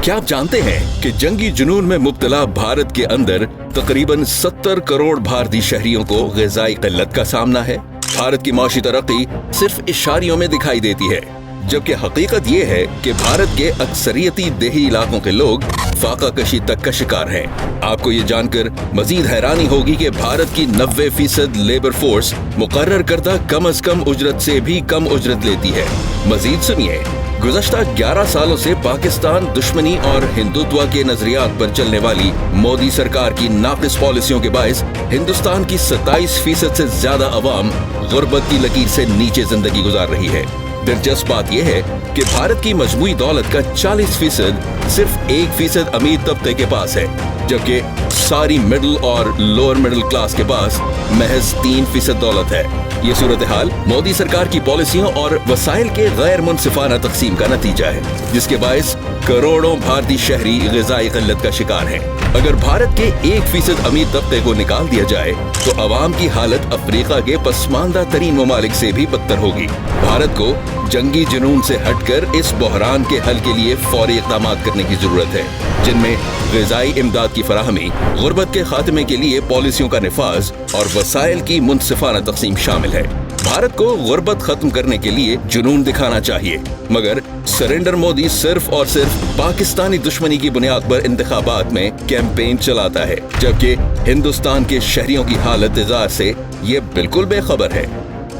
क्या आप जानते हैं कि जंगी जुनून में मुब्तला भारत के अंदर तकरीबन 70 करोड़ भारतीय शहरियों को ग़िज़ाई क़िल्लत का सामना है। भारत की माशी तरक्की सिर्फ इशारियों में दिखाई देती है, जबकि हकीकत ये है कि भारत के अक्सरियती देही इलाकों के लोग फाका कशी तक का शिकार हैं। आपको ये जानकर मजीद हैरानी होगी कि भारत की 90% लेबर फोर्स मुकर्रर करदा कम अज कम उजरत से भी कम उजरत लेती है। मजीद सुनिए, गुज़श्ता 11 सालों से पाकिस्तान दुश्मनी और हिंदुत्व के नजरियात पर चलने वाली मोदी सरकार की नाक़िस पॉलिसियों के बायस हिंदुस्तान की 27% से ज्यादा अवाम गुर्बत की लकीर से नीचे जिंदगी गुजार रही है। दिलचस्प बात यह है कि भारत की मजमूई दौलत का 40% सिर्फ 1% अमीर तबके के पास है, जबकि सारी मिडिल और लोअर मिडिल क्लास के पास महज 3% दौलत है। ये सूरत हाल मोदी सरकार की पॉलिसियों और वसाइल के गैर मुनसिफाना तकसीम का नतीजा है, जिसके बायस करोड़ों भारतीय शहरी ग़िज़ाई क़िल्लत का शिकार हैं। अगर भारत के 1% अमीर तबके को निकाल दिया जाए तो अवाम की हालत अफ्रीका के पसमानदा तरीन ममालिक से भी बदतर होगी। भारत को जंगी जुनून से हटकर इस बहरान के हल के लिए फौरी इक़दाम करने की जरूरत है, जिनमें ग़िज़ाई इमदाद की फराहमी, गुर्बत के खात्मे के लिए पॉलिसियों का निफाज और वसाइल की मुनसिफाना तकसीम शामिल है। भारत को गुर्बत खत्म करने के लिए जुनून दिखाना चाहिए, मगर सरेंडर मोदी सिर्फ और सिर्फ पाकिस्तानी दुश्मनी की बुनियाद पर इंतखाबात में कैंपेन चलाता है, जबकि हिंदुस्तान के शहरियों की हालत इज़ार से ये बिल्कुल बेखबर है।